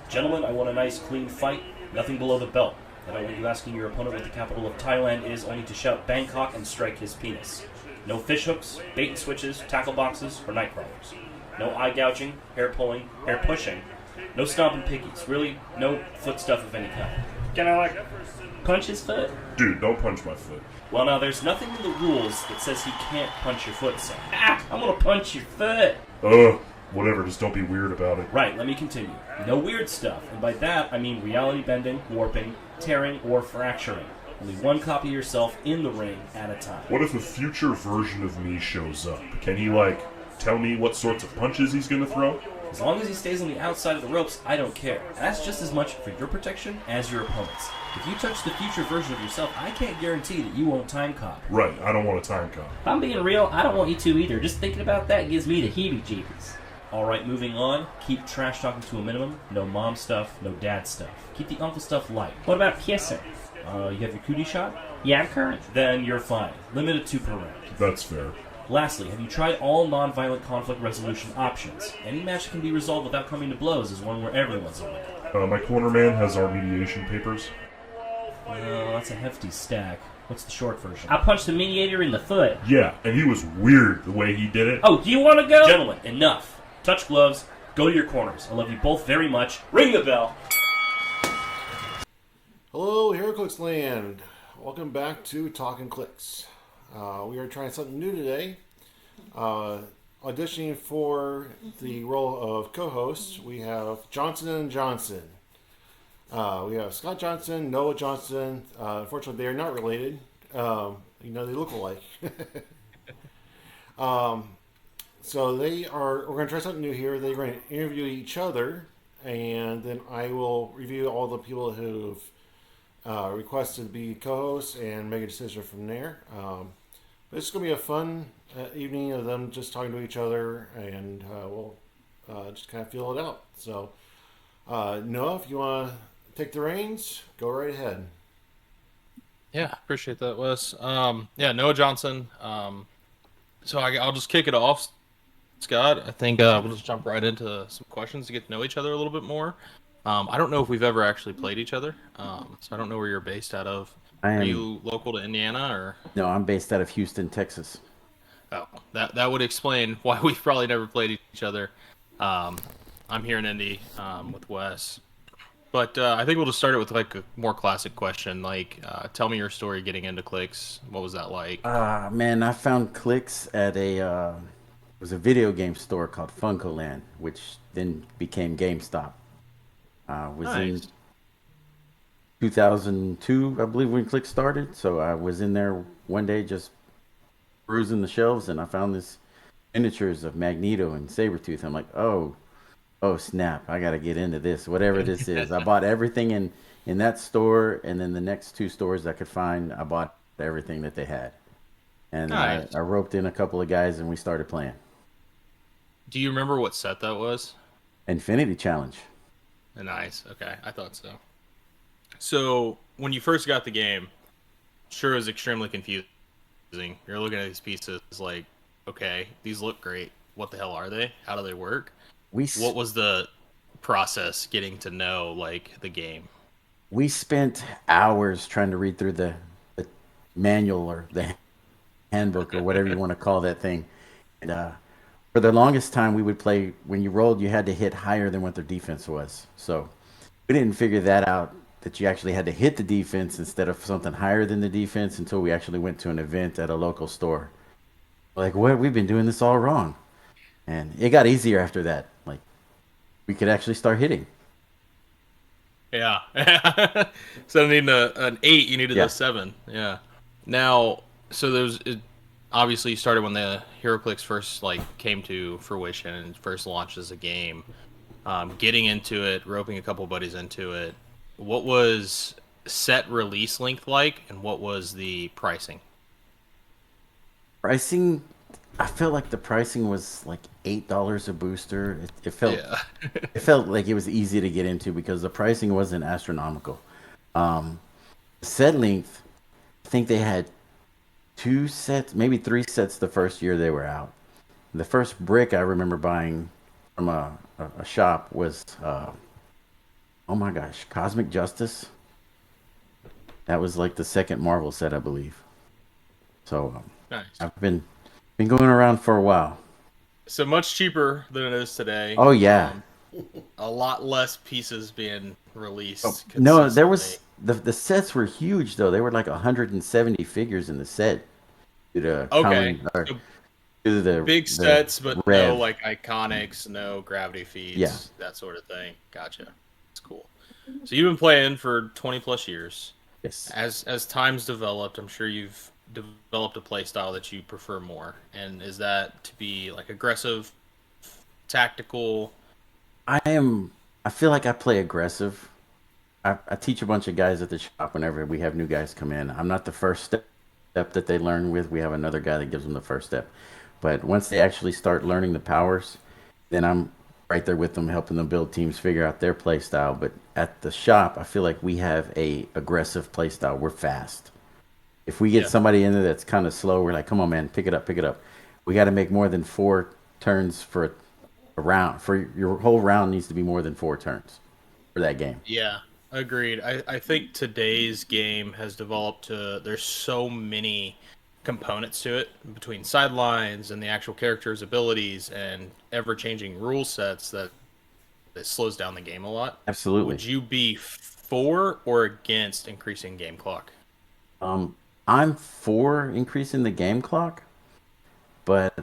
Gentlemen, I want a nice, clean fight, nothing below the belt. And I want you asking your opponent what the capital of Thailand is, only to shout Bangkok and strike his penis. No fish hooks, bait and switches, tackle boxes, or night crawlers. No eye gouging, hair pulling, hair pushing. No stomping piggies. Really, no foot stuff of any kind. Can I, punch his foot? Dude, don't punch my foot. Well, now, there's nothing in the rules that says he can't punch your foot, son. Ah, I'm gonna punch your foot! Whatever, just don't be weird about it. Right, let me continue. No weird stuff, and by that, I mean reality bending, warping, tearing, or fracturing. Only one copy of yourself in the ring at a time. What if a future version of me shows up? Can he, tell me what sorts of punches he's gonna throw? As long as he stays on the outside of the ropes, I don't care. And that's just as much for your protection as your opponent's. If you touch the future version of yourself, I can't guarantee that you won't time cop. Right, I don't want a time cop. If I'm being real, I don't want you to either. Just thinking about that gives me the heebie-jeebies. Alright, moving on. Keep trash talking to a minimum. No mom stuff, no dad stuff. Keep the uncle stuff light. What about kissing? You have your cootie shot? Yeah, I'm current. Then you're fine. Limited 2 per round. That's fair. Lastly, have you tried all non-violent conflict resolution options? Any match that can be resolved without coming to blows is one where everyone's a winner. My corner man has our mediation papers. Well, that's a hefty stack. What's the short version? I punched the mediator in the foot. Yeah, and he was weird the way he did it. Oh, do you want to go? Gentlemen, enough. Touch gloves. Go to your corners. I love you both very much. Ring the bell. Hello, Heroclix Land. Welcome back to Talkn Clix. We are trying something new today. Auditioning for the role of co-host, we have Johnson and Johnson. We have Scott Johnson, Noah Johnson. Unfortunately, they are not related. They look alike. So we're going to try something new here. They're going to interview each other, and then I will review all the people who've requested to be co-hosts and make a decision from there. But it's going to be a fun evening of them just talking to each other, and we'll just kind of feel it out. So, Noah, if you want to take the reins, go right ahead. Yeah, appreciate that, Wes. Noah Johnson. So I'll just kick it off, Scott. I think we'll just jump right into some questions to get to know each other a little bit more. I don't know if we've ever actually played each other, so I don't know where you're based out of. Are you local to Indiana, or? No, I'm based out of Houston, Texas. Oh, that would explain why we've probably never played each other. I'm here in Indy with Wes. But I think we'll just start it with a more classic question. Tell me your story getting into Clix. What was that like? Man, I found Clix at it was a video game store called Funcoland, which then became GameStop. Was in 2002, I believe, when Clix started. So I was in there one day just perusing the shelves, and I found this miniatures of Magneto and Sabretooth. I'm like, oh snap, I got to get into this, whatever this is. I bought everything in that store, and then the next 2 stores I could find, I bought everything that they had. And nice. I roped in a couple of guys, and we started playing. Do you remember what set that was? Infinity Challenge. Nice. Okay, I thought so. So when you first got the game, sure, it was extremely confusing. You're looking at these pieces like, okay, these look great. What the hell are they? How do they work? What was the process getting to know the game? We spent hours trying to read through the manual or the handbook or whatever you want to call that thing. And for the longest time, we would play, when you rolled, you had to hit higher than what their defense was. So we didn't figure that out, that you actually had to hit the defense instead of something higher than the defense, until we actually went to an event at a local store. What? We've been doing this all wrong. And it got easier after that. We could actually start hitting. Yeah. So needing an 8, you needed a 7. Yeah. Now, so obviously you started when the Heroclix first came to fruition and first launched as a game. Getting into it, roping a couple buddies into it. What was set release length like, and what was the pricing? Pricing, I felt like the pricing was $8 a booster. It felt it felt like it was easy to get into because the pricing wasn't astronomical. Set length, I think they had 2 sets, maybe 3 sets the first year they were out. The first brick I remember buying from a shop was Oh my gosh, Cosmic Justice. That was like the second Marvel set, I believe. So Nice. I've been going around for a while. So much cheaper than it is today. Oh yeah. A lot less pieces being released. No, there consistently. was the sets were huge though. They were like 170 figures in the set. Due to Okay. or So due to the big the sets, but no rev. like iconics, no gravity feeds, Yeah. that sort of thing. Gotcha. That's cool. So you've been playing for 20 plus years. Yes. As time's developed, I'm sure you've developed a play style that you prefer more. And is that to be like aggressive, tactical? I feel like I play aggressive. I teach a bunch of guys at the shop whenever we have new guys come in. I'm not the first step that they learn with. We have another guy that gives them the first step. But once they actually start learning the powers, then I'm right there with them, helping them build teams, figure out their play style. But at the shop, I feel like we have a aggressive play style. We're fast. If we get Yeah. somebody in there that's kind of slow, we're like, come on, man, pick it up, pick it up. We got to make more than 4 turns for a round. For your whole round needs to be more than 4 turns for that game. Yeah, agreed. I think today's game has developed to there's so many components to it between sidelines and the actual characters' abilities and ever-changing rule sets that it slows down the game a lot. Absolutely. Would you be for or against increasing game clock? I'm for increasing the game clock, but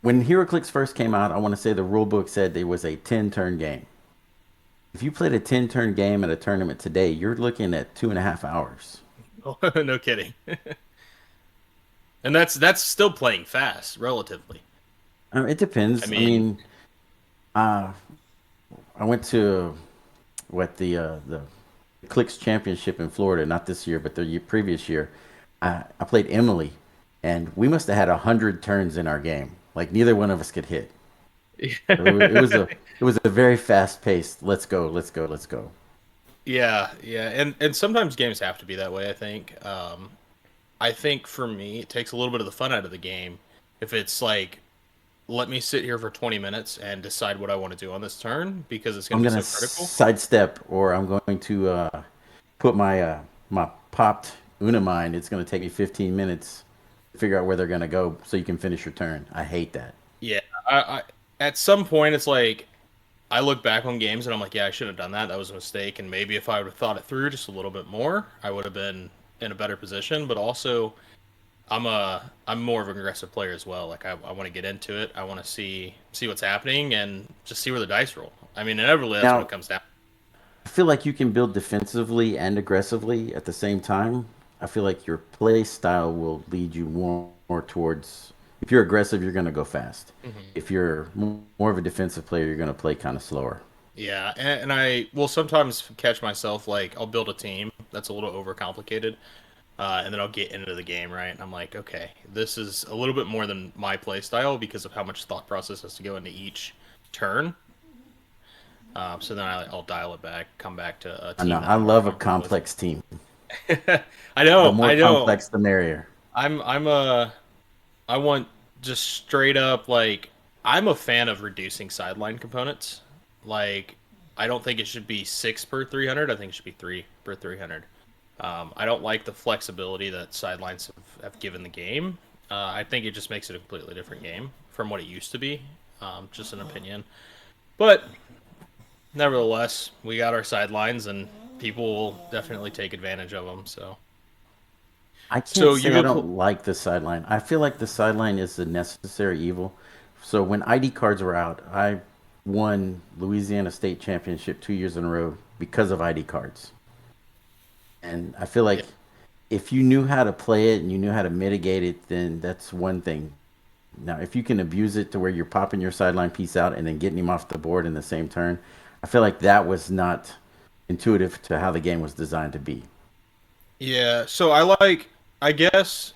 when Heroclix first came out, I want to say the rule book said it was a 10-turn game. If you played a 10-turn game at a tournament today, you're looking at 2.5 hours. No kidding. And that's still playing fast, relatively. It depends. I I mean- mean, I went to the Clix Championship in Florida, not this year, but the previous year. I played Emily, and we must have had 100 turns in our game. Like neither one of us could hit. It was a very fast paced. Let's go, let's go, let's go. Yeah, and sometimes games have to be that way. I think for me, it takes a little bit of the fun out of the game. If it's like, let me sit here for 20 minutes and decide what I want to do on this turn because it's I'm going to gonna be so critical. sidestep, or I'm going to put my popped Unimind. It's gonna take me 15 minutes to figure out where they're gonna go, so you can finish your turn. I hate that. Yeah, I at some point it's like I look back on games and I'm like, yeah, I should have done that. That was a mistake. And maybe if I would have thought it through just a little bit more, I would have been in a better position. But also, I'm more of an aggressive player as well. Like I want to get into it. I want to see what's happening and just see where the dice roll. I mean, inevitably that's Now- what it comes down. I feel like you can build defensively and aggressively at the same time. I feel like your play style will lead you more towards. If you're aggressive, you're going to go fast. If you're more of a defensive player, you're going to play kind of slower. Yeah, and I will sometimes catch myself like I'll build a team that's a little overcomplicated, and then I'll get into the game, right? And I'm like, okay, this is a little bit more than my play style because of how much thought process has to go into each turn. So then I'll dial it back, come back to a I team. know. that I I'm love more a comfortable with. complex team. I know. The more I know. complex, the merrier. I want just straight up like I'm a fan of reducing sideline components. Like I don't think it should be 6 per 300. I think it should be 3 per 300. I don't like the flexibility that sidelines have given the game. I think it just makes it a completely different game from what it used to be. Just an opinion, but nevertheless, we got our sidelines, and people will definitely take advantage of them. So. I can't So say you I go don't like the sideline. I feel like the sideline is a necessary evil. So when ID cards were out, I won Louisiana State Championship 2 years in a row because of ID cards. And I feel like if you knew how to play it and you knew how to mitigate it, then that's one thing. Now, if you can abuse it to where you're popping your sideline piece out and then getting him off the board in the same turn, I feel like that was not intuitive to how the game was designed to be. Yeah, so I guess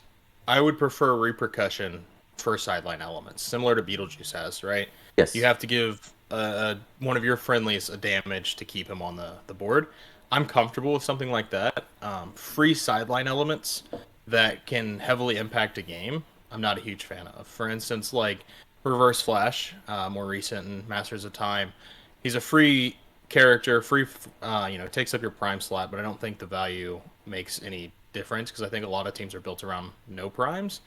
I would prefer repercussion for sideline elements, similar to Beetlejuice has, right? Yes. You have to give one of your friendlies a damage to keep him on the board. I'm comfortable with something like that. Free sideline elements that can heavily impact a game, I'm not a huge fan of. For instance, like Reverse Flash, more recent in Masters of Time, he's a free character, free, takes up your prime slot, but I don't think the value makes any difference because I think a lot of teams are built around no primes.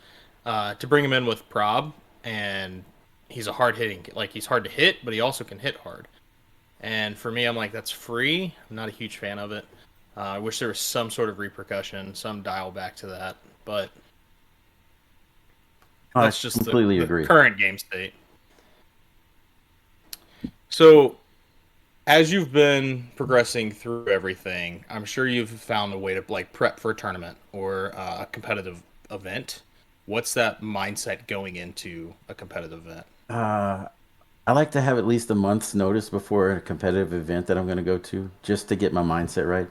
To bring him in with prob, and he's a hard hitting, like he's hard to hit, but he also can hit hard. And for me, I'm like, that's free. I'm not a huge fan of it. I wish there was some sort of repercussion, some dial back to that, but that's just completely the agree. Current game state. So, as you've been progressing through everything, I'm sure you've found a way to like prep for a tournament or a competitive event. What's that mindset going into a competitive event? I like to have at least a month's notice before a competitive event that I'm going to go to, just to get my mindset right.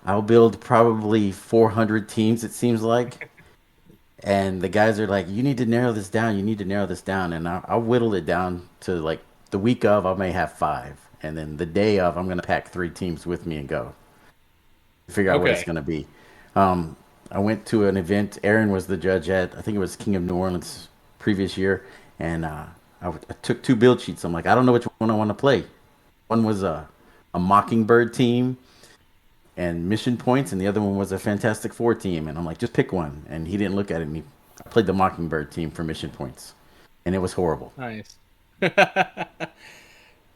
I'll build probably 400 teams, it seems like. And the guys are like, you need to narrow this down. You need to narrow this down. And I'll whittle it down to like the week of, I may have 5. And then the day of, I'm going to pack 3 teams with me and go. Figure out what it's going to be. I went to an event. Aaron was the judge at, I think it was King of New Orleans previous year. And I took 2 build sheets. I'm like, I don't know which one I want to play. One was a Mockingbird team and mission points, and the other one was a Fantastic Four team. And I'm like, just pick one. And he didn't look at it. And I played the Mockingbird team for mission points, and it was horrible. Nice.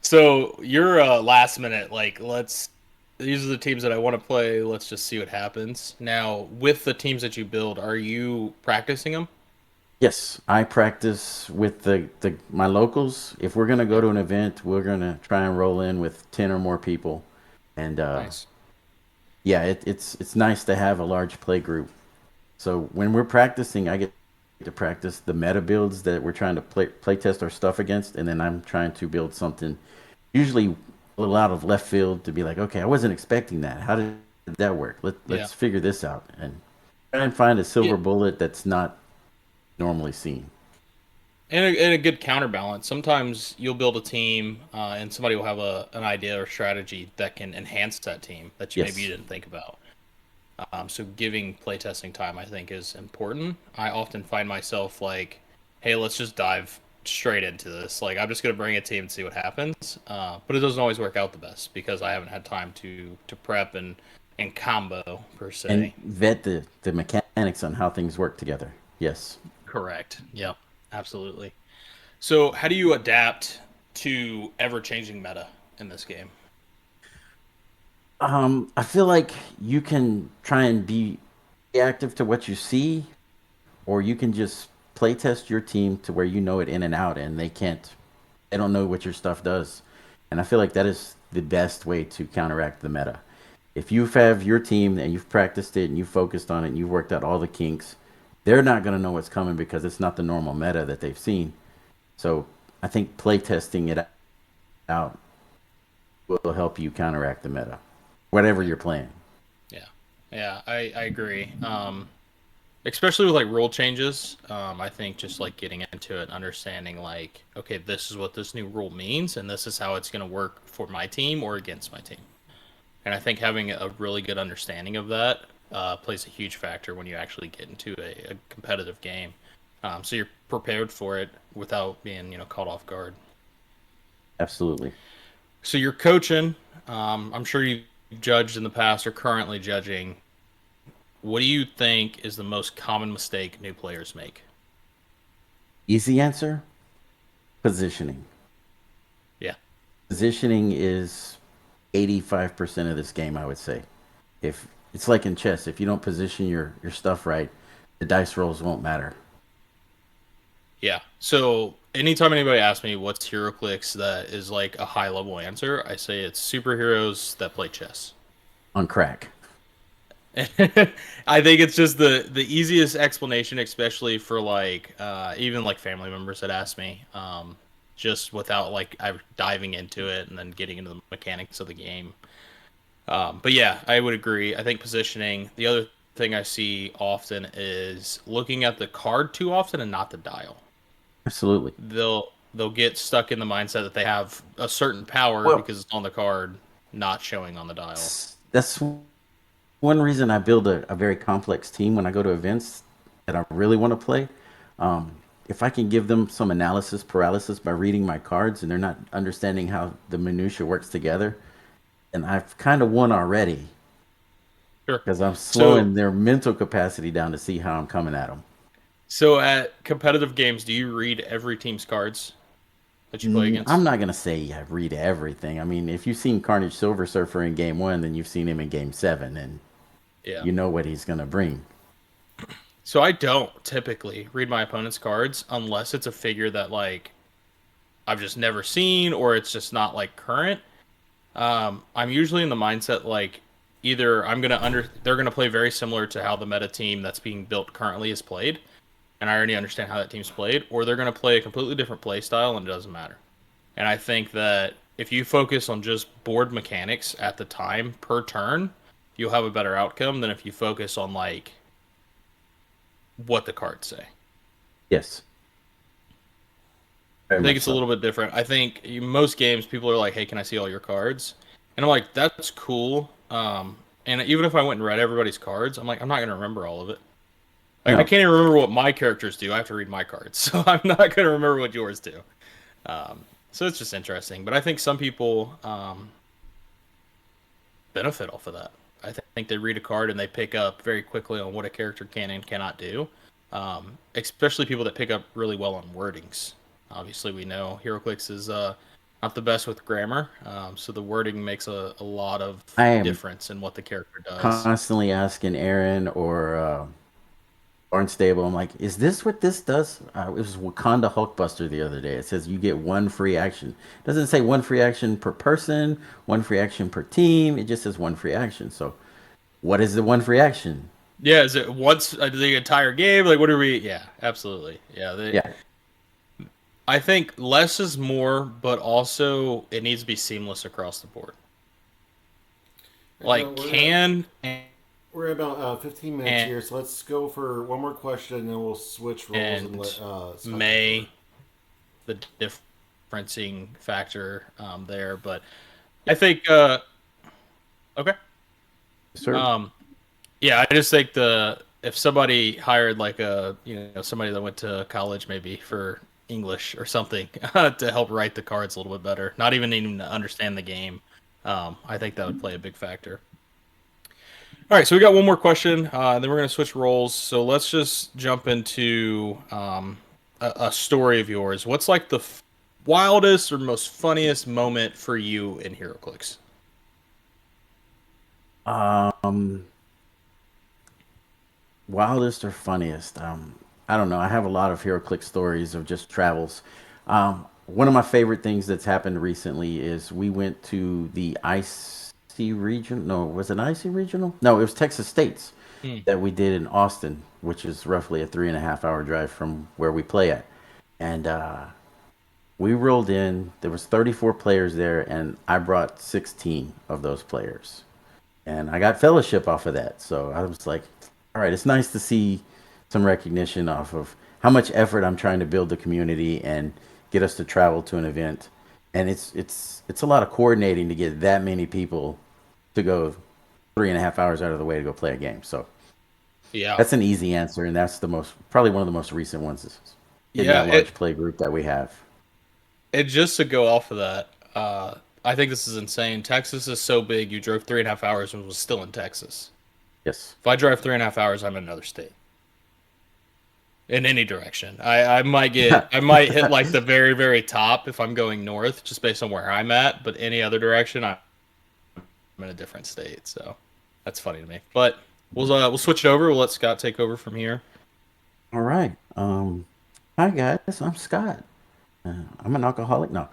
So you're last minute, like, these are the teams that I want to play. Let's just see what happens. Now, with the teams that you build, are you practicing them? Yes, I practice with my locals. If we're gonna go to an event, we're gonna try and roll in with 10 or more people, and Nice. yeah, it's nice to have a large play group. So when we're practicing, I get to practice the meta builds that we're trying to play test our stuff against, and then I'm trying to build something, usually a little out of left field, to be like, okay, I wasn't expecting that. How did that work? Let's figure this out and try and find a silver bullet that's not normally seen. And a good counterbalance. Sometimes you'll build a team, and somebody will have an idea or strategy that can enhance that team that maybe you didn't think about. So giving playtesting time, I think, is important. I often find myself like, hey, let's just dive straight into this. Like, I'm just going to bring a team and see what happens. But it doesn't always work out the best because I haven't had time to prep and combo, per se. And vet the mechanics on how things work together. Yes. Correct. Yep. Absolutely. So how do you adapt to ever-changing meta in this game? I feel like you can try and be reactive to what you see, or you can just play test your team to where you know it in and out, and they don't know what your stuff does. And I feel like that is the best way to counteract the meta. If you have your team and you've practiced it and you focused on it and you've worked out all the kinks, they're not going to know what's coming because it's not the normal meta that they've seen. So I think play testing it out will help you counteract the meta, whatever you're playing. Yeah, I agree. Especially with like rule changes, I think just like getting into it and understanding like, okay, this is what this new rule means, and this is how it's going to work for my team or against my team. And I think having a really good understanding of that plays a huge factor when you actually get into a competitive game. So you're prepared for it without being, caught off guard. Absolutely. So you're coaching. I'm sure you've judged in the past or currently judging. What do you think is the most common mistake new players make? Easy answer: positioning. Yeah. Positioning is 85% of this game, I would say. If it's like in chess, if you don't position your stuff right, the dice rolls won't matter. Yeah. So anytime anybody asks me what's Heroclix, that is like a high level answer, I say it's superheroes that play chess. On crack. I think it's just the easiest explanation, especially for like even like family members that ask me, just without like diving into it and then getting into the mechanics of the game. But yeah, I would agree. I think positioning. The other thing I see often is looking at the card too often and not the dial. Absolutely. They'll get stuck in the mindset that they have a certain power because it's on the card, not showing on the dial. That's one reason I build a very complex team when I go to events that I really want to play. If I can give them some analysis paralysis by reading my cards and they're not understanding how the minutia works together, and I've kind of won already Sure. because I'm So, slowing their mental capacity down to see how I'm coming at them. so at competitive games, do you read every team's cards that you play I'm against? not gonna say I read everything. I mean, if you've seen Carnage Silver Surfer in Game 1, then you've seen him in Game 7, and Yeah. you know what he's gonna bring. So I don't typically read my opponent's cards unless it's a figure that like I've just never seen or it's just not like current. I'm usually in the mindset like either they're gonna play very similar to how the meta team that's being built currently is played, and I already understand how that team's played, or they're gonna play a completely different play style and it doesn't matter. And I think that if you focus on just board mechanics at the time per turn, you'll have a better outcome than if you focus on like what the cards say. Yes. I Very think much it's a so. little bit different. I think in most games people are like, "Hey, can I see all your cards?" And I'm like, "That's cool." And even if I went and read everybody's cards, I'm like, I'm not gonna remember all of it. Like, I No. can't even remember what my characters do. I have to read my cards, so I'm not gonna remember what yours do. So it's just interesting. But I think some people benefit off of that. I think they read a card and they pick up very quickly on what a character can and cannot do. Especially people that pick up really well on wordings. Obviously, we know Heroclix is not the best with grammar, so the wording makes a lot of I am difference in what the character does. constantly asking Aaron or Barnstable, I'm like, is this what this does? It was Wakanda Hulkbuster the other day. It says you get one free action. It doesn't say one free action per person, one free action per team. It just says one free action. So, what is the one free action? Yeah, is it once the entire game? Like, what are we? Yeah, absolutely. Yeah, Yeah, I think less is more, but also it needs to be seamless across the board. Now, Like, can we're about 15 minutes and, here, so let's go for one more question, and then we'll switch roles and let and Scott take may over. the differencing factor there, but I think okay. sir. Um, yeah, I just think the if somebody hired like somebody that went to college maybe for English or something to help write the cards a little bit better, not even needing to understand the game, I think that would play a big factor. All right, so we got one more question, then we're going to switch roles. So let's just jump into a story of yours. What's like the wildest or most funniest moment for you in HeroClix? Um, Wildest or funniest? I don't know. I have a lot of HeroClix stories of just travels. One of my favorite things that's happened recently is we went to the IC region. No, was it IC regional? No, it was Texas States Hmm. that we did in Austin, which is roughly a 3.5 hour drive from where we play at. And we rolled in. There was 34 players there, and I brought 16 of those players, and I got fellowship off of that. So I was like, all right, it's nice to see some recognition off of how much effort I'm trying to build the community and get us to travel to an event. And it's a lot of coordinating to get that many people to go 3.5 hours out of the way to go play a game. So Yeah, that's an easy answer, and that's the most probably one of the most recent ones is getting yeah. that large play group that we have. And just to go off of that, I think this is insane. Texas is so big. You drove 3.5 hours and was still in Texas. Yes. If I drive 3.5 hours, I'm in another state. In any direction, I might hit like the very, very top if I'm going north, just based on where I'm at. But any other direction, I'm in a different state. So that's funny to me. But we'll switch it over. We'll let Scott take over from here. All right. Hi guys, I'm Scott. I'm an alcoholic. No.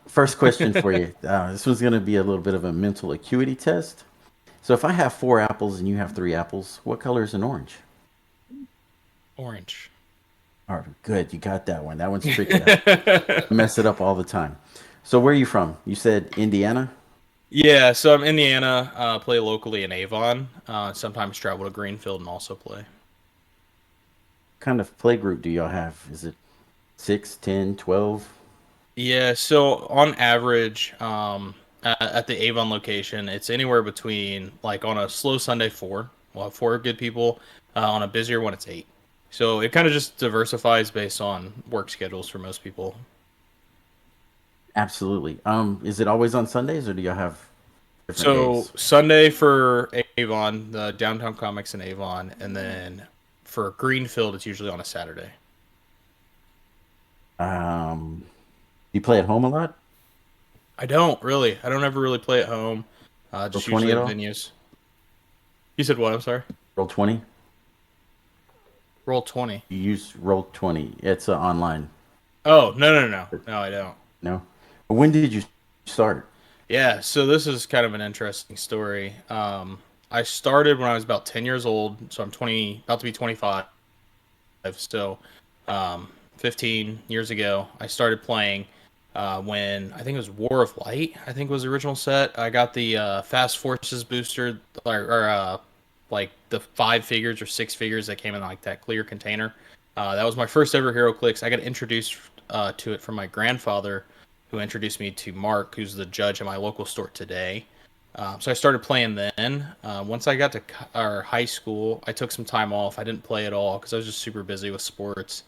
First question for you. This was going to be a little bit of a mental acuity test. So if I have 4 apples and you have 3 apples, what color is an orange? Orange. All right, good. You got that one. That one's tricky. I mess it up all the time. So where are you from? You said Indiana? Yeah, so I'm Indiana. Play locally in Avon. Sometimes travel to Greenfield and also play. What kind of play group do y'all have? Is it 6, 10, 12? Yeah, so on average, at the Avon location, it's anywhere between like on a slow Sunday we'll have four good people. On a busier one, it's eight. So it kind of just diversifies based on work schedules for most people. Absolutely. Is it always on Sundays or do y'all have different So days. Sunday for Avon, the Downtown Comics in Avon, and then for Greenfield, it's usually on a Saturday. You play at home a lot? I don't really. I don't ever really play at home. Just Roll 20 usually at at all? venues. You said what? I'm sorry. Roll 20? Roll 20. You use Roll 20. It's online. Oh, no. No, I don't. No? But when did you start? Yeah, so this is kind of an interesting story. I started when I was about 10 years old, so I'm 20, about to be 25. So, 15 years ago, I started playing when I think it was War of Light, I think was the original set. I got the Fast Forces booster, or like the 5 figures or 6 figures that came in like that clear container. That was my first ever Heroclix. I got introduced to it from my grandfather, who introduced me to Mark, who's the judge at my local store today. So I started playing then. Once I got to our high school, I took some time off. I didn't play at all because I was just super busy with sports.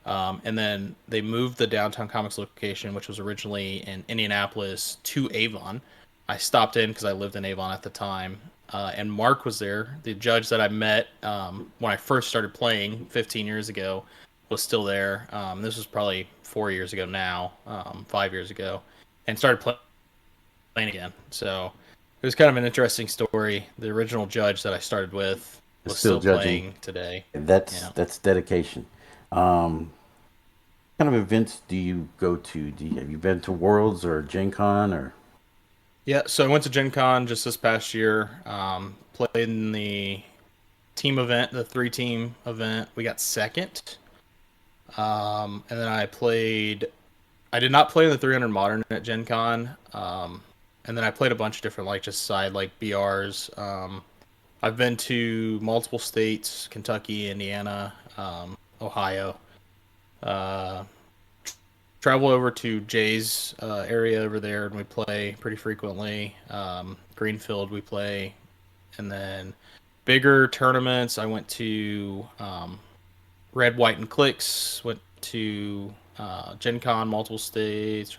And then they moved the Downtown Comics location, which was originally in Indianapolis, to Avon. I stopped in because I lived in Avon at the time. And Mark was there. The judge that I met when I first started playing 15 years ago was still there. This was probably 4 years ago now, 5 years ago, and started playing again. So it was kind of an interesting story. The original judge that I started with was still playing today. That's dedication. What kind of events do you go to? Have you been to Worlds or Gen Con or? Yeah, so I went to Gen Con just this past year. Played in the team event, the 3-team event. We got second. And then I did not play in the 300 Modern at Gen Con. And then I played a bunch of different, like, just side, like, BRs. I've been to multiple states, Kentucky, Indiana, Ohio. Travel over to Jay's area over there, and we play pretty frequently. Greenfield, we play. And then bigger tournaments, I went to Red, White, and Clix. Went to Gen Con, multiple states.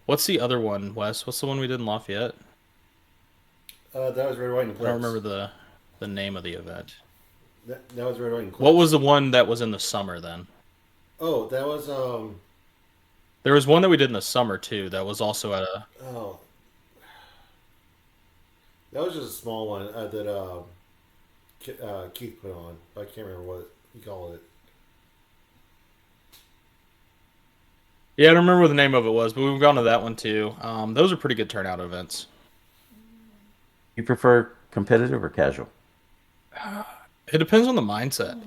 What's the other one, Wes? What's the one we did in Lafayette? That was Red, White, and Clix. I don't remember the name of the event. That was Red, White, and Clix. What was the one that was in the summer then? Oh, that was There was one that we did in the summer too. That was also at a. Oh, that was just a small one that Keith put on. I can't remember what he called it. Yeah, I don't remember what the name of it was, but we've gone to that one too. Those are pretty good turnout events. You prefer competitive or casual? It depends on the mindset.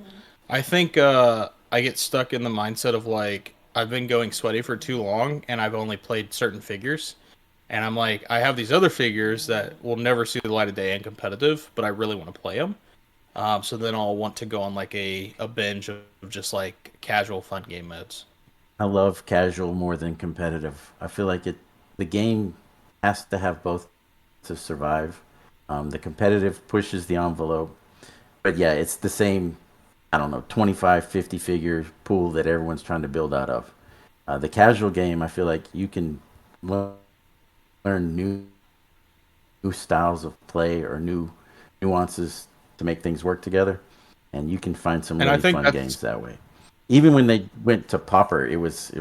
I think I get stuck in the mindset of like I've been going sweaty for too long and I've only played certain figures. And I'm like, I have these other figures that will never see the light of day in competitive, but I really want to play them. So then I'll want to go on like a binge of just like casual fun game modes. I love casual more than competitive. I feel like the game has to have both to survive. The competitive pushes the envelope. But yeah, it's the same, I don't know, 25, 50 figure pool that everyone's trying to build out of. The casual game, I feel like you can learn new styles of play or new nuances to make things work together. And you can find some really fun games that way. Even when they went to Pauper, it was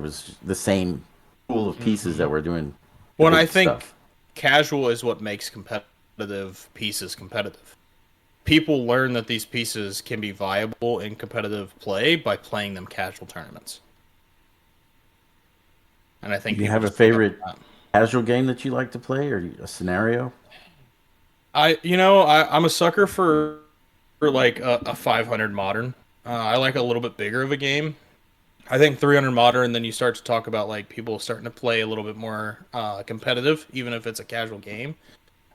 the same pool of pieces that were doing. Well, I think casual is what makes competitive pieces competitive. People learn that these pieces can be viable in competitive play by playing them casual tournaments. And I think you have a favorite casual game that you like to play or a scenario? I'm a sucker for like a 500 modern. I like a little bit bigger of a game. I think 300 modern, then you start to talk about like people starting to play a little bit more competitive, even if it's a casual game.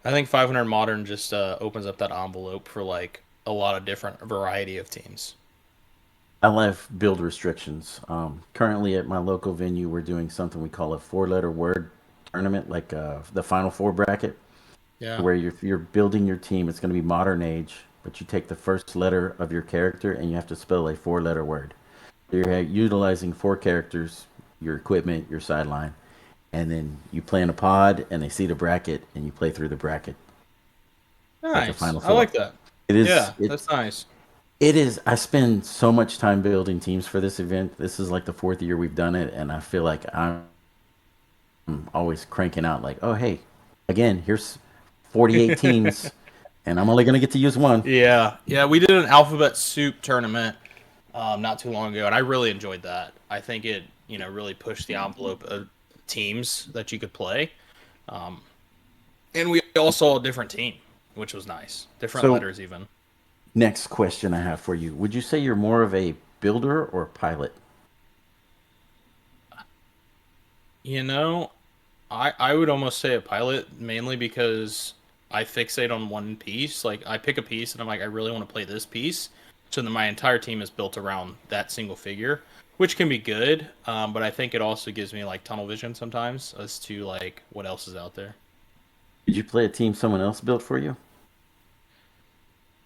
I think 500 modern just opens up that envelope for like a lot of different variety of teams. I love build restrictions. Currently at my local venue, we're doing something we call a 4-letter word tournament, like the Final Four bracket. Yeah. Where you're building your team. It's going to be modern age, but you take the first letter of your character and you have to spell a 4-letter word. You're utilizing 4 characters, your equipment, your sideline, and then you play in a pod, and they see the bracket, and you play through the bracket. Like a Nice. Final I Four. like that. It is. Yeah, that's nice. It is. I spend so much time building teams for this event. This is like the 4th year we've done it, and I feel like I'm always cranking out like, oh hey, again, here's 48 teams, and I'm only gonna get to use one. Yeah, yeah. We did an alphabet soup tournament not too long ago, and I really enjoyed that. I think it, really pushed the envelope of teams that you could play. And we all saw a different team, which was nice. Different So- letters even. Next question I have for you: would you say you're more of a builder or pilot? I would almost say a pilot, mainly because I fixate on one piece. Like, I pick a piece and I'm like, I really want to play this piece. So then my entire team is built around that single figure, which can be good. But I think it also gives me like tunnel vision sometimes as to like what else is out there. Did you play a team someone else built for you?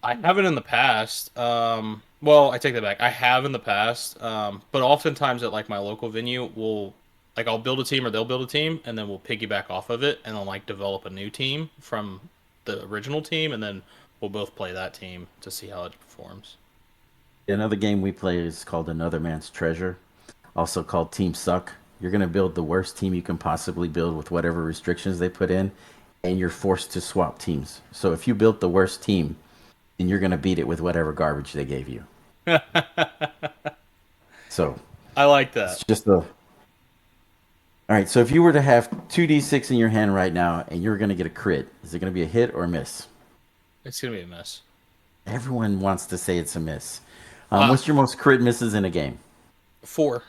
I haven't in the past. Well, I take that back. I have in the past. But oftentimes at like my local venue, I'll build a team or they'll build a team, and then we'll piggyback off of it, and then like develop a new team from the original team, and then we'll both play that team to see how it performs. Another game we play is called Another Man's Treasure, also called Team Suck. You're going to build the worst team you can possibly build with whatever restrictions they put in, and you're forced to swap teams. So if you built the worst team, then you're going to beat it with whatever garbage they gave you. So I like that. it's just the... All right, so if you were to have 2d6 in your hand right now, and you're going to get a crit, is it going to be a hit or a miss? It's gonna be a mess. Everyone wants to say it's a miss. What's your most crit misses in a game? 4.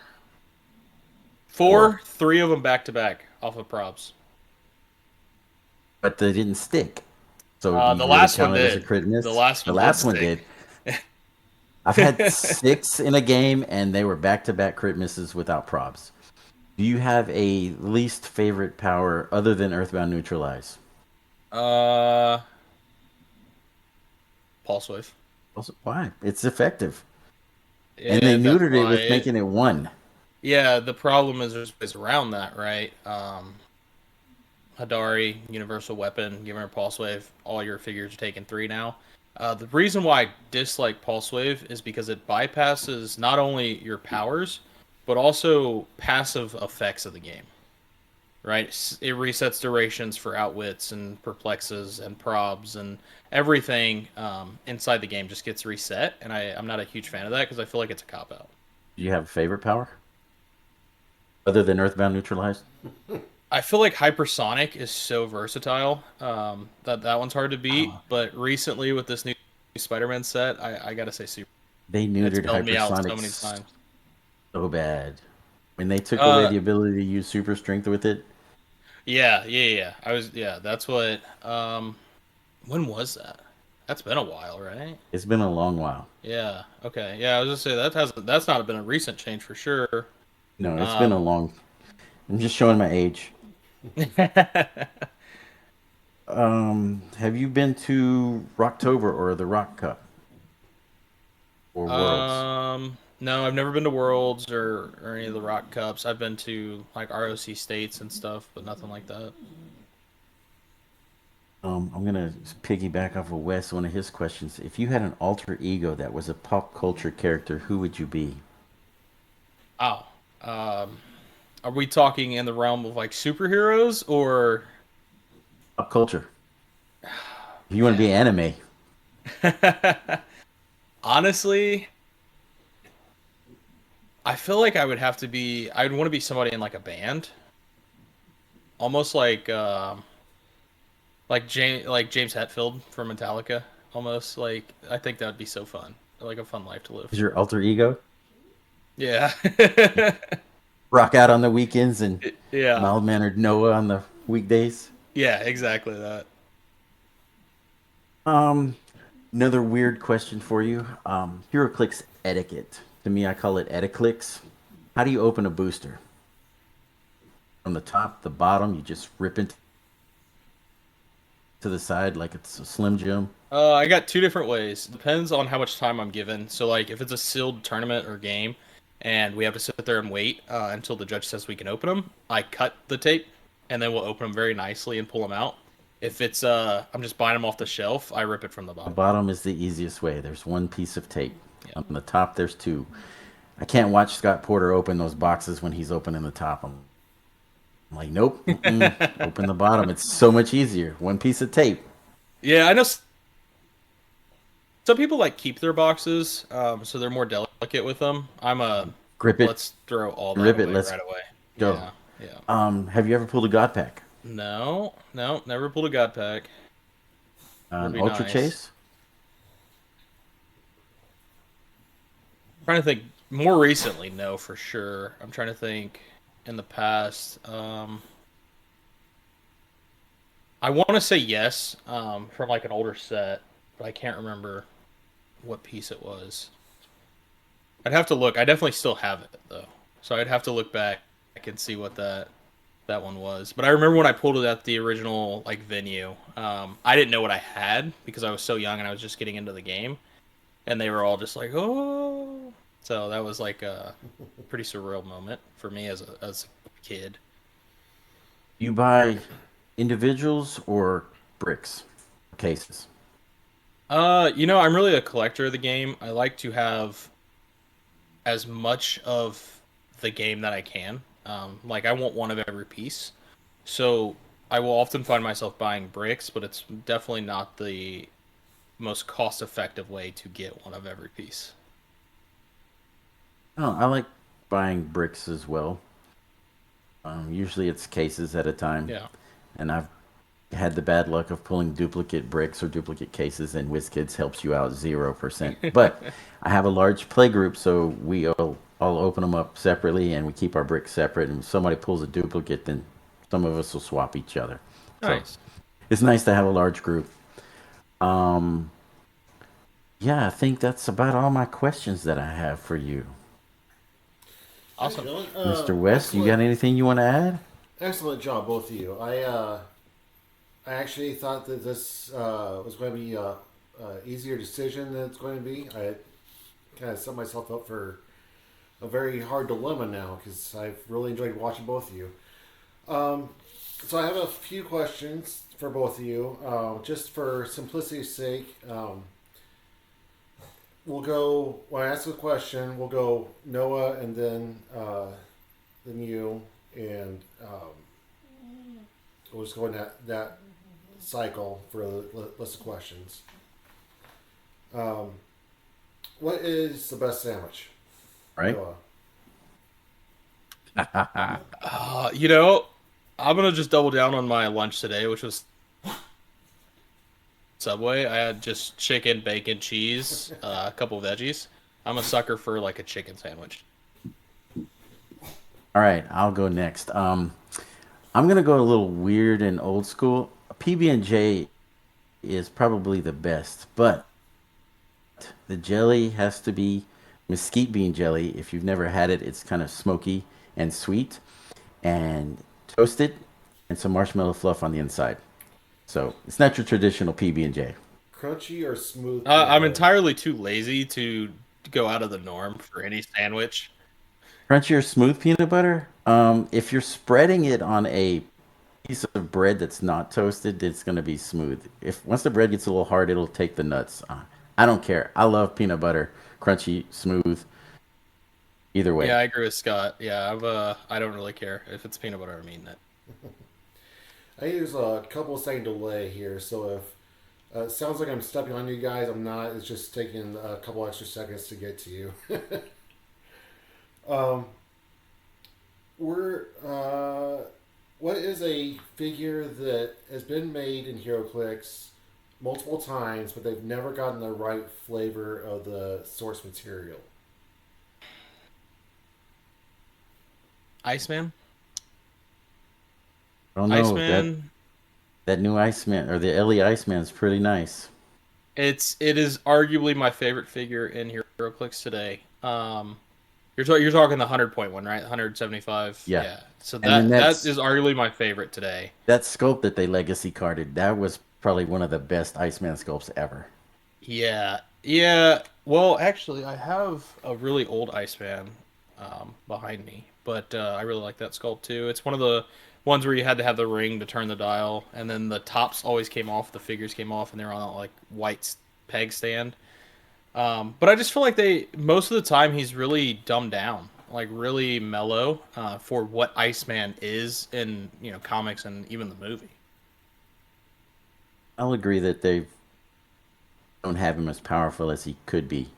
Four. 3 of them back to back off of props. But they didn't stick. So do you The really last count one it as a did. crit miss? The last one did did. I've had 6 in a game, and they were back-to-back crit misses without props. Do you have a least favorite power other than Earthbound Neutralize? Pulse wave. Also, why? It's effective. Yeah, And they that's neutered it why with making it 1. Yeah, the problem is there's ways around that, right? Hadari, universal weapon, giving her pulse wave. All your figures are taking 3 now. The reason why I dislike pulse wave is because it bypasses not only your powers, but also passive effects of the game. Right? It resets durations for outwits and perplexes and probs, and everything inside the game just gets reset. And I'm not a huge fan of that because I feel like it's a cop out. Do you have a favorite power other than Earthbound Neutralize? I feel like Hypersonic is so versatile that one's hard to beat. But recently with this new Spider-Man set, I gotta say Super. They It's neutered bailed me out so Hypersonic many times. so bad. When they took away the ability to use super strength with it. Yeah. That's what. When was that? That's been a while, right? It's been a long while. Yeah. Okay. Yeah, I was just say that's not been a recent change for sure. No, it's been a long... I'm just showing my age. Have you been to Rocktober or the Rock Cup? Or Worlds? No, I've never been to Worlds or any of the Rock Cups. I've been to like ROC states and stuff, but nothing like that. I'm gonna piggyback off of Wes, one of his questions. If you had an alter ego that was a pop culture character, who would you be? Oh, are we talking in the realm of like superheroes or Pop culture. If you want to be anime. honestly? I feel like I'd want to be somebody in like a band, almost like James Hetfield from Metallica. Almost like I think that would be so fun, like a fun life to live. Is your alter ego? Yeah. Rock out on the weekends and Yeah. mild mannered Noah on the weekdays. Yeah, exactly that. Another weird question for you. Heroclix etiquette. To me, I call it Heroclix. How do you open a booster? From the top, the bottom, you just rip into the side like it's a Slim Jim. I got 2 different ways. Depends on how much time I'm given. So like if it's a sealed tournament or game, and we have to sit there and wait until the judge says we can open them. I cut the tape, and then we'll open them very nicely and pull them out. If it's I'm just buying them off the shelf, I rip it from the The bottom. bottom is the easiest way. There's one piece of tape. Yeah. On the top, there's two. I can't watch Scott Porter open those boxes when he's opening the top. I'm like, nope, open the bottom. It's so much easier. One piece of tape. Yeah, I know. Some people like keep their boxes, so they're more delicate with them. I'm a Grip it. let's throw all that Rip it, away let's right away. go. Yeah. Have you ever pulled a God Pack? No, never pulled a God Pack. An be Ultra nice. Chase? Trying to think. More recently, no, for sure. I'm trying to think. In the past, I want to say yes, from like an older set, but I can't remember what piece it was. I'd have to look. I definitely still have it though, so I'd have to look back and see what that one was. But I remember when I pulled it at the original like venue. I didn't know what I had because I was so young and I was just getting into the game, and they were all just like, "Oh." So that was like a pretty surreal moment for me as a kid. You buy individuals or bricks? Cases? I'm really a collector of the game. I like to have as much of the game that I can. Like I want one of every piece. So I will often find myself buying bricks, but it's definitely not the most cost-effective way to get one of every piece. Oh, I like buying bricks as well. Usually it's cases at a time. Yeah. And I've had the bad luck of pulling duplicate bricks or duplicate cases, and Wizkids helps you out 0%. But I have a large play group, so we all open them up separately, and we keep our bricks separate. And if somebody pulls a duplicate, then some of us will swap each other. Nice. So it's nice to have a large group. Yeah, I think that's about all my questions that I have for you. Awesome. Mr. West, you got anything you want to add? Excellent job, both of you. I actually thought that this was going to be a easier decision than it's going to be. I kind of set myself up for a very hard dilemma now because I've really enjoyed watching both of you. So I have a few questions for both of you. Just for simplicity's sake, we'll go, when I ask a question, we'll go Noah and then you, and we'll just go in that cycle for a list of questions. What is the best sandwich? Right? Noah. I'm gonna just double down on my lunch today, which was Subway. I had just chicken, bacon, cheese, a couple veggies. I'm a sucker for like a chicken sandwich. All right, I'll go next. I'm gonna go a little weird and old school. PB&J is probably the best, but the jelly has to be mesquite bean jelly. If you've never had it, it's kind of smoky and sweet, and toasted, and some marshmallow fluff on the inside. So it's not your traditional PB&J. Crunchy or smooth? I'm entirely too lazy to go out of the norm for any sandwich. Crunchy or smooth peanut butter? If you're spreading it on a piece of bread that's not toasted, it's going to be smooth. Once the bread gets a little hard, it'll take the nuts. I don't care. I love peanut butter, crunchy, smooth. Either way. Yeah, I agree with Scott. Yeah, I don't really care if it's peanut butter. I'm eating it. I use a couple second delay here, so if it sounds like I'm stepping on you guys, I'm not. It's just taking a couple extra seconds to get to you. What is a figure that has been made in Heroclix multiple times, but they've never gotten the right flavor of the source material? Iceman? I don't know. Iceman. That new Iceman, or the Ellie Iceman, is pretty nice. It is arguably my favorite figure in HeroClix today. You're talking the 100-point one, right? 175. Yeah. So that is arguably my favorite today. That sculpt that they legacy carded, that was probably one of the best Iceman sculpts ever. Yeah. Well, actually, I have a really old Iceman behind me. But I really like that sculpt too. It's one of the ones where you had to have the ring to turn the dial, and then the tops always came off, the figures came off, and they're on that like white peg stand. But I just feel like most of the time he's really dumbed down, like really mellow for what Iceman is in comics and even the movie. I'll agree that they don't have him as powerful as he could be.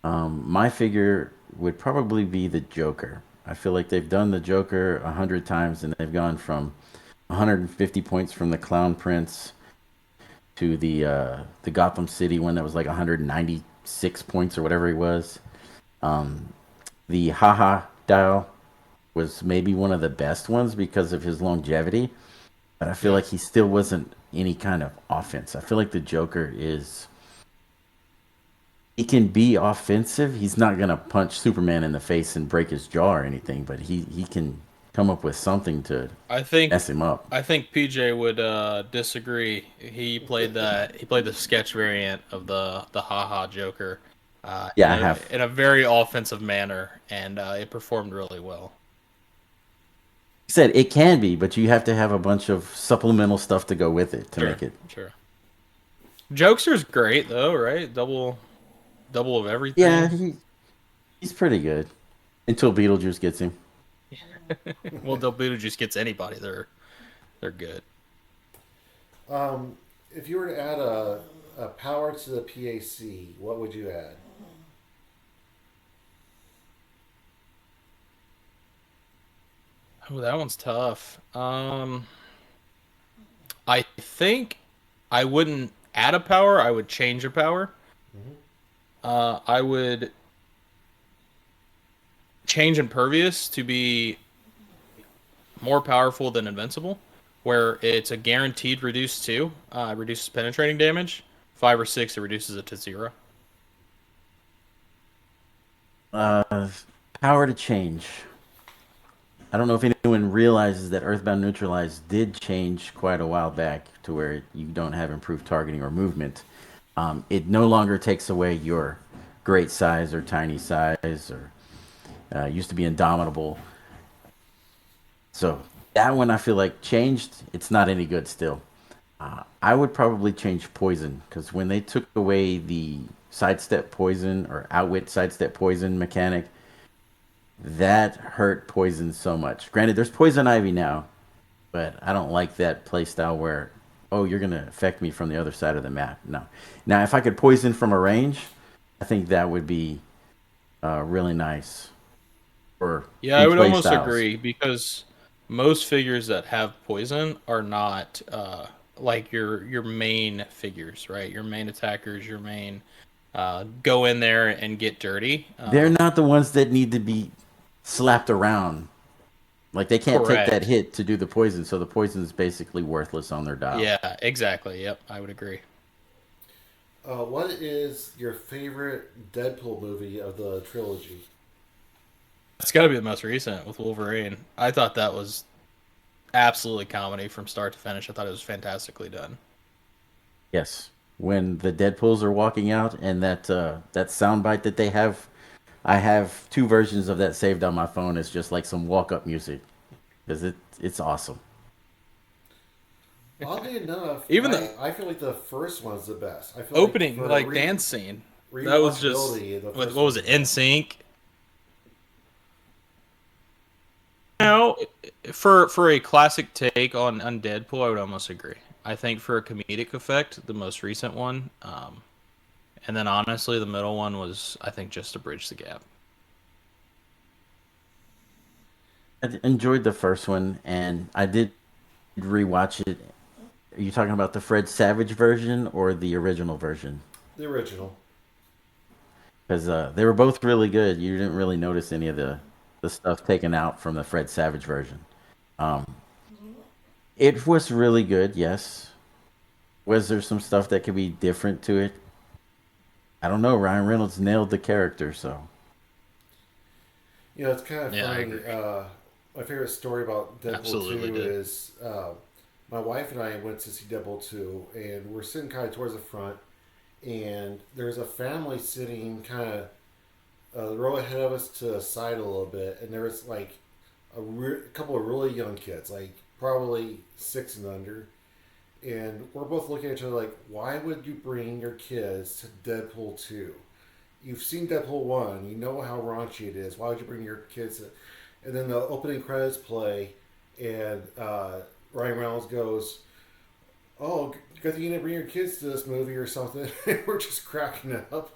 My figure would probably be the Joker. I feel like they've done the Joker 100 times, and they've gone from 150 points from the Clown Prince to the Gotham City one that was like 196 points or whatever he was. The Haha dial was maybe one of the best ones because of his longevity, but I feel like he still wasn't any kind of offense. I feel like the Joker he can be offensive. He's not gonna punch Superman in the face and break his jaw or anything, but he can come up with something to mess him up. I think PJ would disagree. He played the sketch variant of the Haha Joker. Yeah, I have. In a very offensive manner, and it performed really well. He said it can be, but you have to have a bunch of supplemental stuff to go with it to make it. Sure. Jokester's great though, right? Double of everything. Yeah, he's pretty good until Beetlejuice gets him. Well, Beetlejuice gets anybody, they're good. If you were to add a power to the PAC, what would you add? Oh, that one's tough. I think I wouldn't add a power. I would change a power. I would change Impervious to be more powerful than Invincible, where it's a guaranteed reduce 2. Reduces penetrating damage. 5 or 6, it reduces it to 0. Power to change. I don't know if anyone realizes that Earthbound Neutralize did change quite a while back to where you don't have improved targeting or movement. It no longer takes away your great size or tiny size, or used to be indomitable. So that one I feel like changed. It's not any good still. I would probably change Poison, because when they took away the sidestep poison or outwit sidestep poison mechanic, that hurt Poison so much. Granted, there's Poison Ivy now, but I don't like that playstyle where, oh, you're going to affect me from the other side of the map. No. Now, if I could Poison from a range, I think that would be really nice. I would almost agree, because most figures that have Poison are not like your main figures, right? Your main attackers, your main go in there and get dirty. They're not the ones that need to be slapped around. Like, they can't take that hit to do the poison, so the poison is basically worthless on their dial. Yeah, exactly. Yep, I would agree. What is your favorite Deadpool movie of the trilogy? It's got to be the most recent with Wolverine. I thought that was absolutely comedy from start to finish. I thought it was fantastically done. Yes. When the Deadpools are walking out and that soundbite that they have, I have 2 versions of that saved on my phone. It's just like some walk-up music, because it's awesome. Oddly enough, I feel like the first one's the best. I feel opening like dance scene. That was just what was it? NSYNC. Now, for a classic take on Deadpool, I would almost agree. I think for a comedic effect, the most recent one, and then honestly, the middle one was, I think, just to bridge the gap. I enjoyed the first one, and I did rewatch it. Are you talking about the Fred Savage version or the original version? The original. Because they were both really good. You didn't really notice any of the stuff taken out from the Fred Savage version. It was really good, yes. Was there some stuff that could be different to it? I don't know. Ryan Reynolds nailed the character, so. You know, it's kind of funny. My favorite story about Deadpool 2 is my wife and I went to see Deadpool 2, and we're sitting kind of towards the front, and there's a family sitting kind of the row ahead of us to the side a little bit, and there was like a couple of really young kids, like probably 6 and under. And we're both looking at each other like, why would you bring your kids to Deadpool 2? You've seen Deadpool 1. You know how raunchy it is. Why would you bring your kids to... And then the opening credits play, and Ryan Reynolds goes, oh, good thing you didn't bring your kids to this movie or something. We're just cracking up.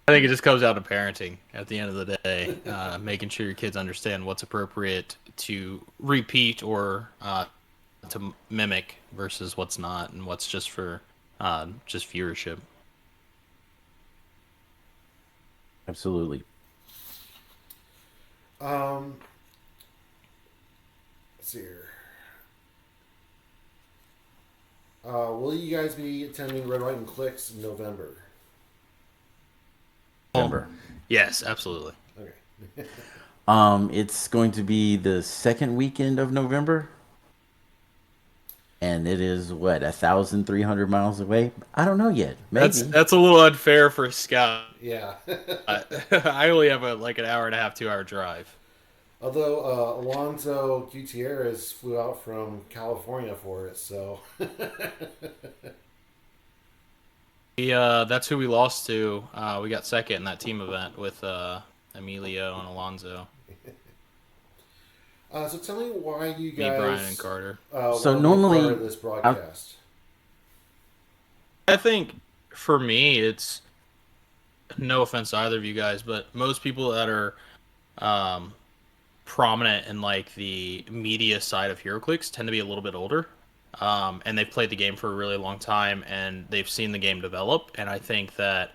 I think it just comes down to parenting at the end of the day, making sure your kids understand what's appropriate to repeat or to mimic versus what's not, and what's just for just viewership. Absolutely. Let's see here. Will you guys be attending Red, White, and Clix in November? November. Yes, absolutely. Okay. It's going to be the second weekend of November, and it is what 1,300 miles away. I don't know yet. Maybe That's a little unfair for Scott. Yeah. I only have an hour and a half, 2 hour drive. Although Alonso Gutierrez flew out from California for it, so. That's who we lost to. We got second in that team event with Emilio and Alonso. So tell me why you Me, guys. Brian, and Carter. So wanna be normally, part of this broadcast. I think for me, it's no offense to either of you guys, but most people that are prominent in like the media side of Heroclix tend to be a little bit older, and they've played the game for a really long time, and they've seen the game develop. And I think that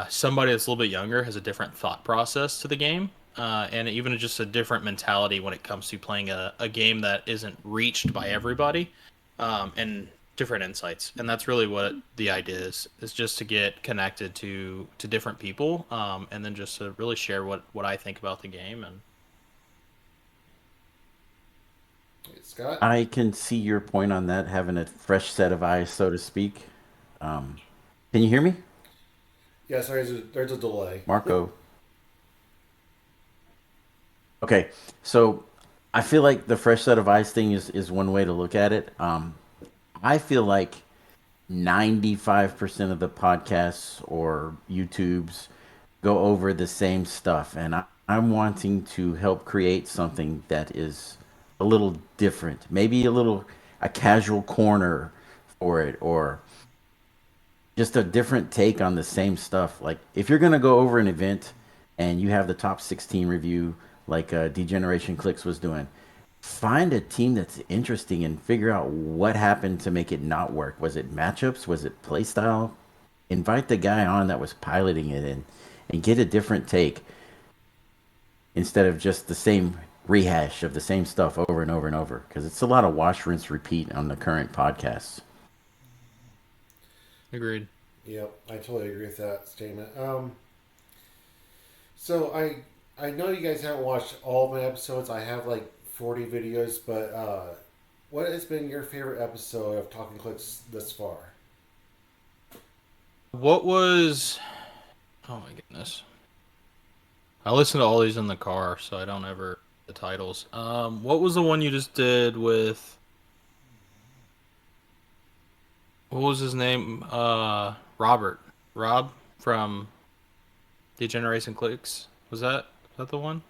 somebody that's a little bit younger has a different thought process to the game, and even just a different mentality when it comes to playing a game that isn't reached by everybody, and different insights. And that's really what the idea is just to get connected to different people, and then just to really share what I think about the game. And Scott? I can see your point on that, having a fresh set of eyes, so to speak. Can you hear me, Yeah, sorry, there's a delay. Marco? Okay, so I feel like the fresh set of eyes thing is one way to look at it. I feel like 95% of the podcasts or YouTubes go over the same stuff, and I'm wanting to help create something that is a little different, maybe a casual corner for it, or just a different take on the same stuff. Like if you're gonna go over an event and you have the top 16 review, like Degeneration Clix was doing, find a team that's interesting and figure out what happened to make it not work. Was it matchups? Was it playstyle? Invite the guy on that was piloting it and get a different take instead of just the same rehash of the same stuff over and over and over, because it's a lot of wash, rinse, repeat on the current podcasts. agreed. Yep, I totally agree with that statement. So I know you guys haven't watched all of my episodes. I have like 40 videos, but what has been your favorite episode of Talkn Clix thus far? What was? Oh my goodness! I listen to all these in the car, so I don't ever the titles. What was the one you just did with? What was his name? Rob from Degeneration Clix. Was that the one?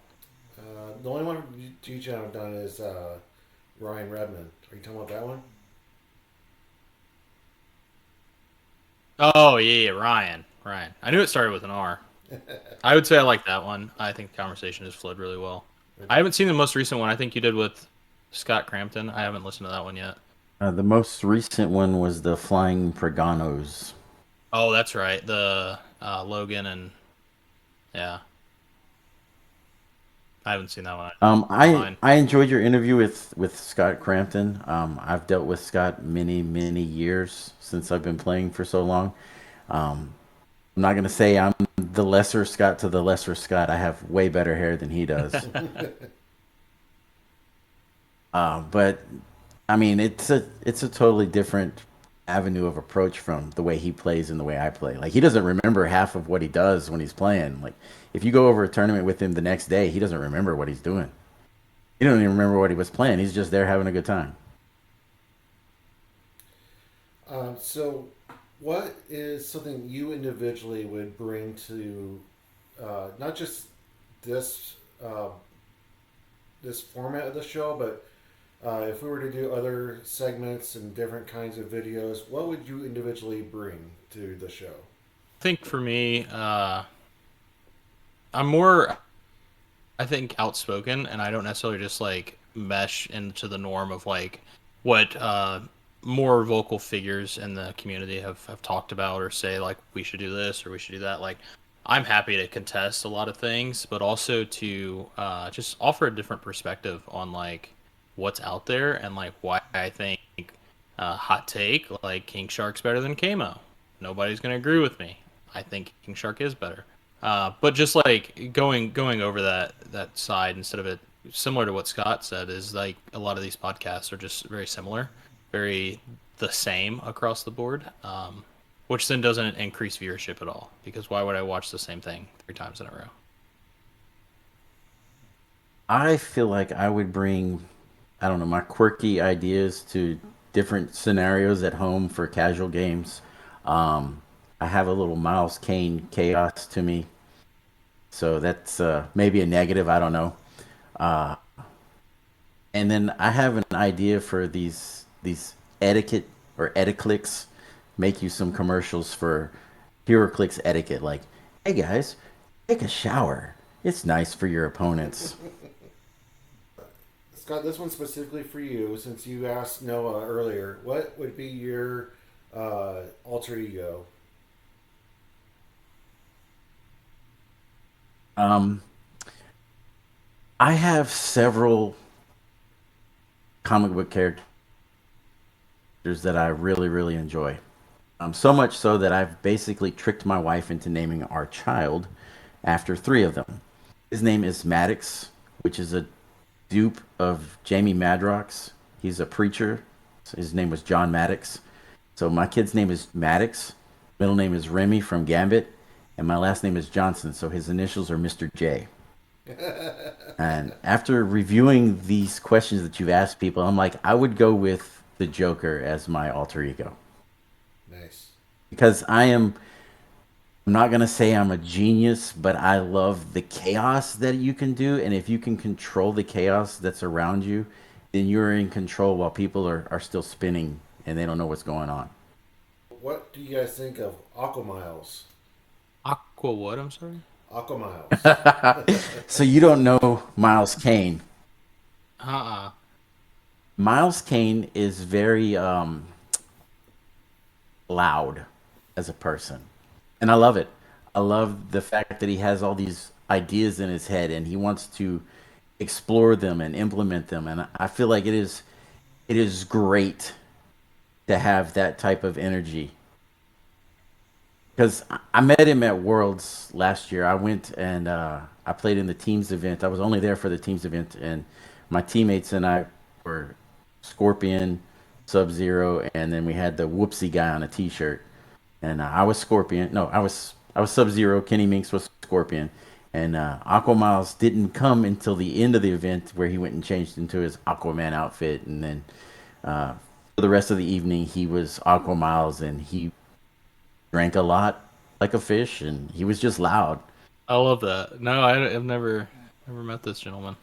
The only one DJ I've done is Ryan Redmond. Are you talking about that one? Oh yeah, Ryan. I knew it started with an R. I would say I like that one. I think the conversation has flowed really well. I haven't seen the most recent one. I think you did with Scott Crampton. I haven't listened to that one yet. The most recent one was the Flying Preganos. Oh, that's right. The Logan and yeah. I haven't seen that one. I enjoyed your interview with Scott Crampton. I've dealt with Scott many years since I've been playing for so long. I'm not gonna say I'm the lesser Scott to the lesser Scott. I have way better hair than he does. But I mean, it's a totally different avenue of approach from the way he plays and the way I play. Like he doesn't remember half of what he does when he's playing. Like if you go over a tournament with him the next day, he doesn't remember what he's doing. He don't even remember what he was playing. He's just there having a good time. So, what is something you individually would bring to not just this this format of the show, but if we were to do other segments and different kinds of videos, what would you individually bring to the show? I think for me, I'm more, I think, outspoken, and I don't necessarily just like mesh into the norm of like what more vocal figures in the community have talked about or say like we should do this or we should do that. Like I'm happy to contest a lot of things, but also to just offer a different perspective on like what's out there and like why I think hot take like King Shark's better than Kamo. Nobody's gonna agree with me. I think King Shark is better. But just like going over that side instead of it, similar to what Scott said, is like a lot of these podcasts are just very similar, very the same across the board, which then doesn't increase viewership at all, because why would I watch the same thing 3 times in a row? I feel like I would bring, I don't know, my quirky ideas to different scenarios at home for casual games. I have a little Miles Kane chaos to me, so that's maybe a negative. I don't know. Uh, and then I have an idea for these etiquette or etiquettes. Make you some commercials for Heroclix etiquette, like, "Hey guys, take a shower. It's nice for your opponents." Scott, this one's specifically for you, since you asked Noah earlier. What would be your alter ego? Um, I have several comic book characters that I really enjoy. So much so that I've basically tricked my wife into naming our child after 3 of them. His name is Maddox, which is a dupe of Jamie Madrox. He's a preacher. So his name was John Maddox. So my kid's name is Maddox. Middle name is Remy from Gambit. And my last name is Johnson. So his initials are Mr. J. And after reviewing these questions that you've asked people, I'm like, I would go with the Joker as my alter ego. Nice. Because I'm not going to say I'm a genius, but I love the chaos that you can do. And if you can control the chaos that's around you, then you're in control while people are still spinning and they don't know what's going on. What do you guys think of Aquamiles? Aqua what? I'm sorry? Aquamiles. So you don't know Miles Kane. Uh-uh. Miles Kane is very loud as a person. And I love it. I love the fact that he has all these ideas in his head and he wants to explore them and implement them. And I feel like it is great to have that type of energy. Because I met him at Worlds last year. I went and I played in the teams event. I was only there for the teams event, and my teammates and I were Scorpion, Sub-Zero, and then we had the Whoopsie guy on a T-shirt. And I was Scorpion. No, I was Sub-Zero. Kenny Minks was Scorpion. And Aquamiles didn't come until the end of the event, where he went and changed into his Aquaman outfit. And then for the rest of the evening, he was Aquamiles, and he drank a lot like a fish, and he was just loud. I love that. No, I've never met this gentleman.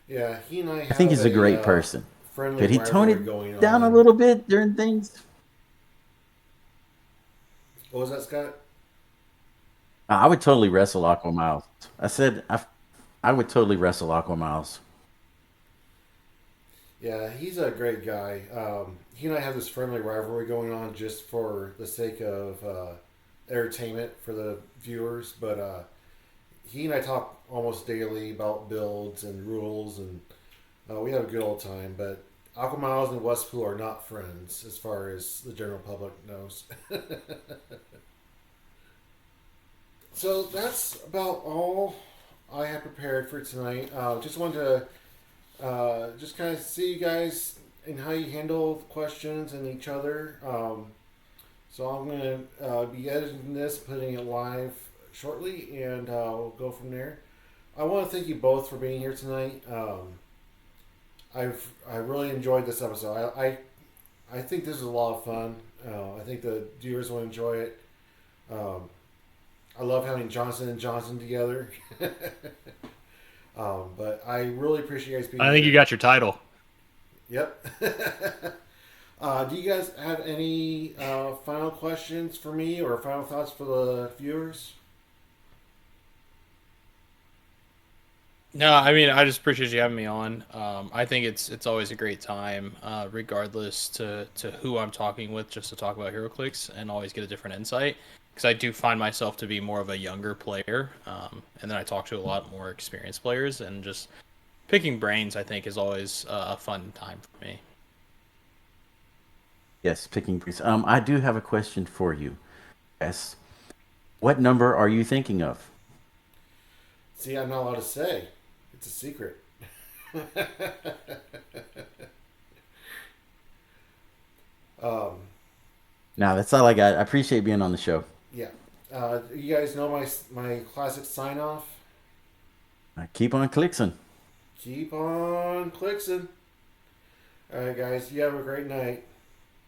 Yeah, he and I I think he's a great person. Could he tone it down a little bit during things? What was that, Scott? I would totally wrestle Aquamiles. I said I would totally wrestle Aquamiles. Yeah, he's a great guy. He and I have this friendly rivalry going on just for the sake of entertainment for the viewers. But he and I talk almost daily about builds and rules, and we have a good old time. But Aquamiles and Wespool are not friends, as far as the general public knows. So that's about all I have prepared for tonight. Just wanted to just kind of see you guys in how you handle questions and each other. So I'm going to be editing this, putting it live shortly, and we'll go from there. I want to thank you both for being here tonight. I really enjoyed this episode. I think this is a lot of fun. I think the viewers will enjoy it. I love having Johnson and Johnson together. But I really appreciate you guys being I think here. you got your title. Yep. Do you guys have any final questions for me or final thoughts for the viewers? No, I mean, I just appreciate you having me on. I think it's always a great time, regardless to who I'm talking with, just to talk about Heroclix and always get a different insight. Because I do find myself to be more of a younger player, and then I talk to a lot more experienced players, and just picking brains, I think, is always a fun time for me. Yes, picking brains. I do have a question for you. Yes. What number are you thinking of? See, I'm not allowed to say. It's a secret. Now, that's all I got. I appreciate being on the show. Yeah. You guys know my classic sign off? Keep on clixing. Keep on clixing. All right, guys. You have a great night.